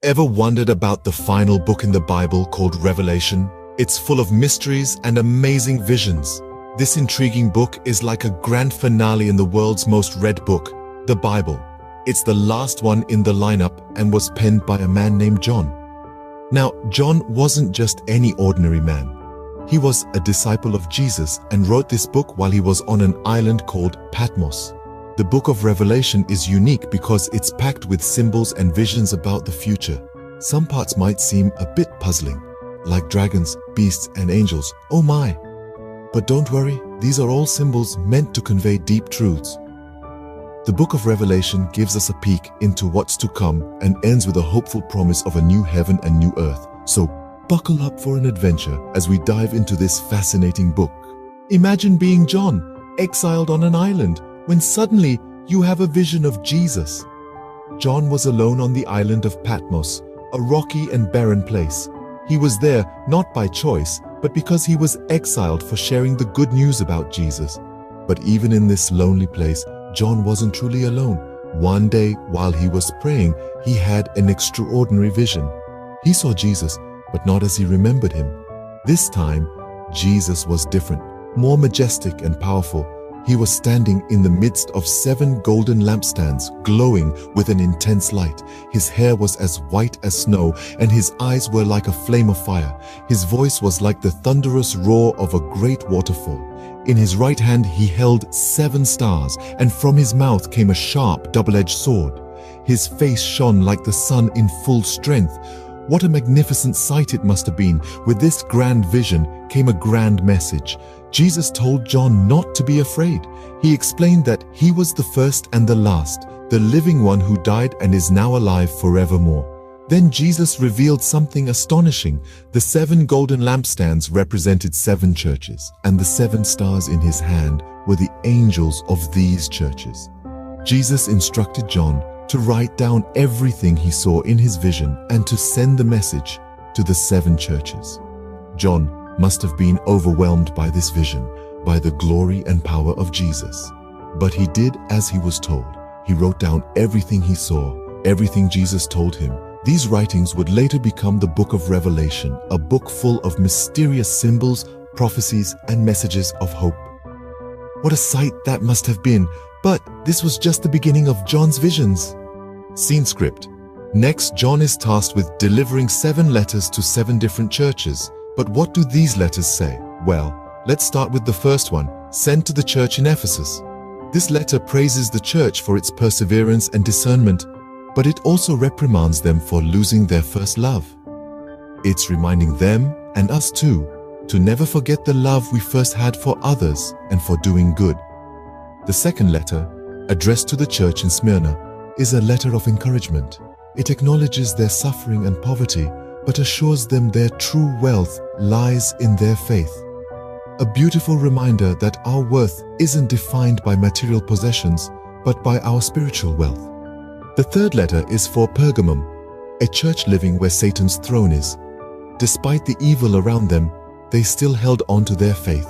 Ever wondered about the final book in the Bible called Revelation? It's full of mysteries and amazing visions. This intriguing book is like a grand finale in the world's most read book, the Bible. It's the last one in the lineup and was penned by a man named John. Now, John wasn't just any ordinary man. He was a disciple of Jesus and wrote this book while he was on an island called Patmos. The book of Revelation is unique because it's packed with symbols and visions about the future. Some parts might seem a bit puzzling, like dragons, beasts, and angels. Oh my! But don't worry, these are all symbols meant to convey deep truths. The book of Revelation gives us a peek into what's to come and ends with a hopeful promise of a new heaven and new earth. So buckle up for an adventure as we dive into this fascinating book. Imagine being John, exiled on an island, when suddenly you have a vision of Jesus. John was alone on the island of Patmos, a rocky and barren place. He was there not by choice, but because he was exiled for sharing the good news about Jesus. But even in this lonely place, John wasn't truly alone. One day, while he was praying, he had an extraordinary vision. He saw Jesus, but not as he remembered him. This time, Jesus was different, more majestic and powerful. He was standing in the midst of 7 golden lampstands, glowing with an intense light. His hair was as white as snow, and his eyes were like a flame of fire. His voice was like the thunderous roar of a great waterfall. In his right hand he held 7 stars, and from his mouth came a sharp, double-edged sword. His face shone like the sun in full strength. What a magnificent sight it must have been. With this grand vision came a grand message. Jesus told John not to be afraid. He explained that he was the first and the last, the living one who died and is now alive forevermore. Then Jesus revealed something astonishing. The 7 golden lampstands represented 7 churches, and the 7 stars in his hand were the angels of these churches. Jesus instructed John to write down everything he saw in his vision and to send the message to the 7 churches. John must have been overwhelmed by this vision, by the glory and power of Jesus. But he did as he was told. He wrote down everything he saw, everything Jesus told him. These writings would later become the book of Revelation, a book full of mysterious symbols, prophecies, and messages of hope. What a sight that must have been, but this was just the beginning of John's visions. Scene script. Next, John is tasked with delivering 7 letters to 7 different churches. But what do these letters say? Well, let's start with the first one, sent to the church in Ephesus. This letter praises the church for its perseverance and discernment, but it also reprimands them for losing their first love. It's reminding them, and us too, to never forget the love we first had for others and for doing good. The second letter, addressed to the church in Smyrna, is a letter of encouragement. It acknowledges their suffering and poverty, but assures them their true wealth lies in their faith. A beautiful reminder that our worth isn't defined by material possessions, but by our spiritual wealth. The third letter is for Pergamum, a church living where Satan's throne is. Despite the evil around them, they still held on to their faith.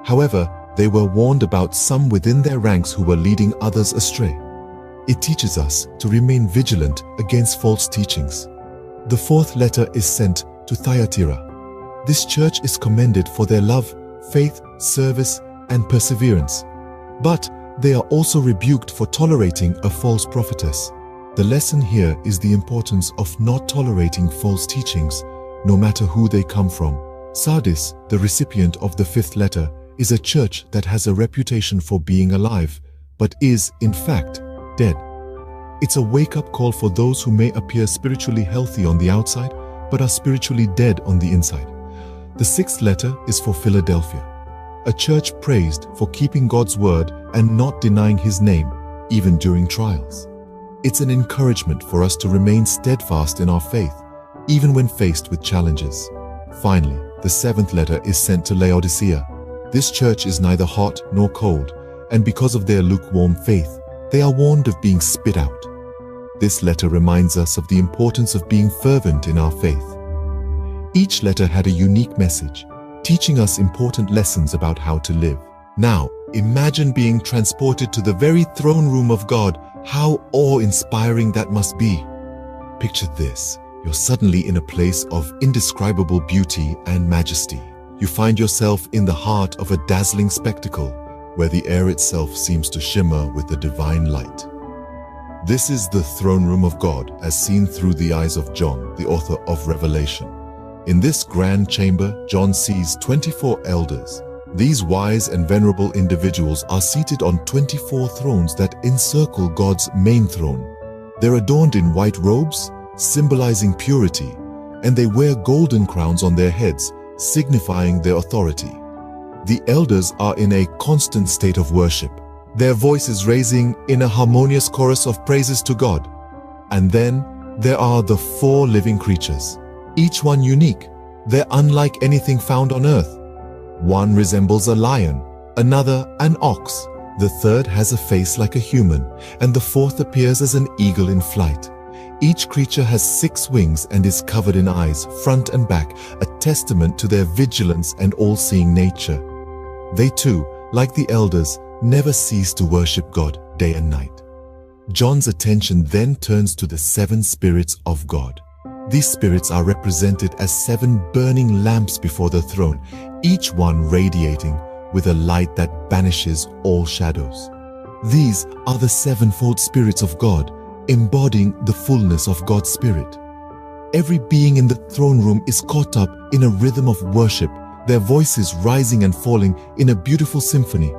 However, they were warned about some within their ranks who were leading others astray. It teaches us to remain vigilant against false teachings. The fourth letter is sent to Thyatira. This church is commended for their love, faith, service, and perseverance. But they are also rebuked for tolerating a false prophetess. The lesson here is the importance of not tolerating false teachings, no matter who they come from. Sardis, the recipient of the 5th letter, is a church that has a reputation for being alive, but is, in fact, dead. It's a wake-up call for those who may appear spiritually healthy on the outside, but are spiritually dead on the inside. The 6th letter is for Philadelphia, a church praised for keeping God's word and not denying his name, even during trials. It's an encouragement for us to remain steadfast in our faith, even when faced with challenges. Finally, the 7th letter is sent to Laodicea. This church is neither hot nor cold, and because of their lukewarm faith, they are warned of being spit out. This letter reminds us of the importance of being fervent in our faith. Each letter had a unique message, teaching us important lessons about how to live. Now, imagine being transported to the very throne room of God. How awe-inspiring that must be. Picture this. You're suddenly in a place of indescribable beauty and majesty. You find yourself in the heart of a dazzling spectacle, where the air itself seems to shimmer with the divine light. This is the throne room of God, as seen through the eyes of John, the author of Revelation. In this grand chamber, John sees 24 elders. These wise and venerable individuals are seated on 24 thrones that encircle God's main throne. They're adorned in white robes, symbolizing purity, and they wear golden crowns on their heads, signifying their authority. The elders are in a constant state of worship, their voices raising in a harmonious chorus of praises to God. And then there are the 4 living creatures, each one unique. They're unlike anything found on earth. One resembles a lion, another an ox, the third has a face like a human, and the fourth appears as an eagle in flight. Each creature has 6 wings and is covered in eyes, front and back, a testament to their vigilance and all-seeing nature. They too, like the elders, never cease to worship God day and night. John's attention then turns to the 7 spirits of God. These spirits are represented as 7 burning lamps before the throne, each one radiating with a light that banishes all shadows. These are the 7-fold spirits of God, embodying the fullness of God's Spirit. Every being in the throne room is caught up in a rhythm of worship, their voices rising and falling in a beautiful symphony.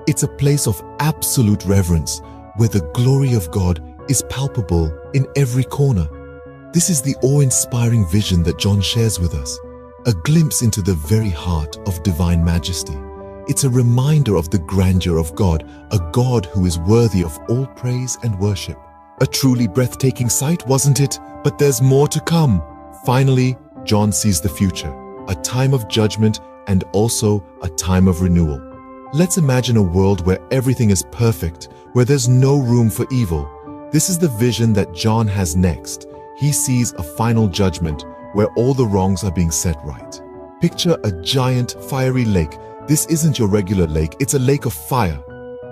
It's a place of absolute reverence, where the glory of God is palpable in every corner. This is the awe-inspiring vision that John shares with us, a glimpse into the very heart of divine majesty. It's a reminder of the grandeur of God, a God who is worthy of all praise and worship. A truly breathtaking sight, wasn't it? But there's more to come. Finally, John sees the future, a time of judgment and also a time of renewal. Let's imagine a world where everything is perfect, where there's no room for evil. This is the vision that John has next. He sees a final judgment where all the wrongs are being set right. Picture a giant fiery lake. This isn't your regular lake, it's a lake of fire.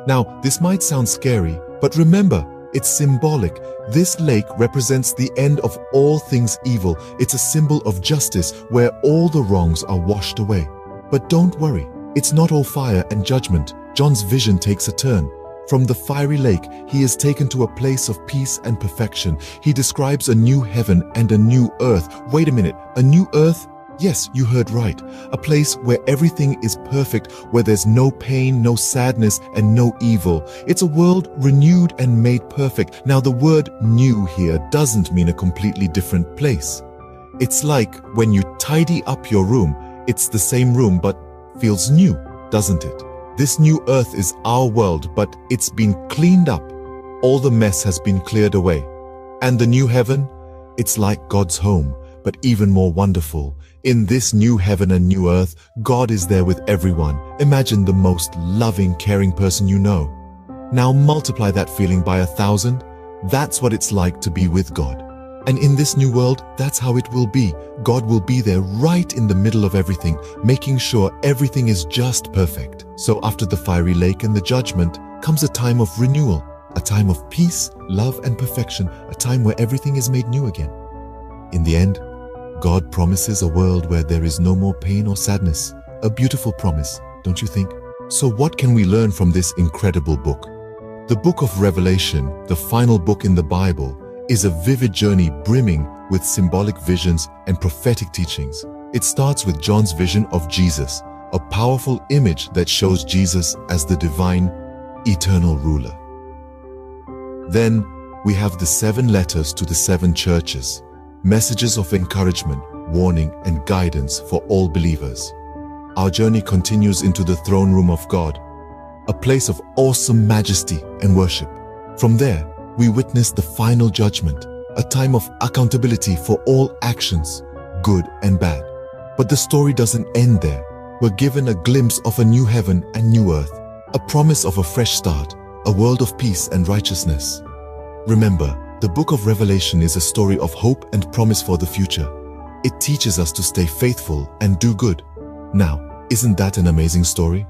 Now, this might sound scary, but remember, it's symbolic. This lake represents the end of all things evil. It's a symbol of justice where all the wrongs are washed away. But don't worry, it's not all fire and judgment. John's vision takes a turn. From the fiery lake, he is taken to a place of peace and perfection. He describes a new heaven and a new earth. Wait a minute, a new earth? Yes, you heard right. A place where everything is perfect, where there's no pain, no sadness, and no evil. It's a world renewed and made perfect. Now, the word new here doesn't mean a completely different place. It's like when you tidy up your room, it's the same room but feels new, doesn't it? This new earth is our world, but it's been cleaned up. All the mess has been cleared away. And the new heaven? It's like God's home, but even more wonderful. In this new heaven and new earth, God is there with everyone. Imagine the most loving, caring person you know. Now multiply that feeling by 1,000. That's what it's like to be with God. And in this new world, that's how it will be. God will be there right in the middle of everything, making sure everything is just perfect. So after the fiery lake and the judgment comes a time of renewal, a time of peace, love, and perfection, a time where everything is made new again. In the end, God promises a world where there is no more pain or sadness. A beautiful promise, don't you think? So what can we learn from this incredible book? The book of Revelation, the final book in the Bible, is a vivid journey brimming with symbolic visions and prophetic teachings. It starts with John's vision of Jesus, a powerful image that shows Jesus as the divine, eternal ruler. Then we have the 7 letters to the 7 churches, messages of encouragement, warning, and guidance for all believers. Our journey continues into the throne room of God, a place of awesome majesty and worship. From there, we witness the final judgment, a time of accountability for all actions, good and bad. But the story doesn't end there. We're given a glimpse of a new heaven and new earth, a promise of a fresh start, a world of peace and righteousness. Remember, the book of Revelation is a story of hope and promise for the future. It teaches us to stay faithful and do good. Now, isn't that an amazing story?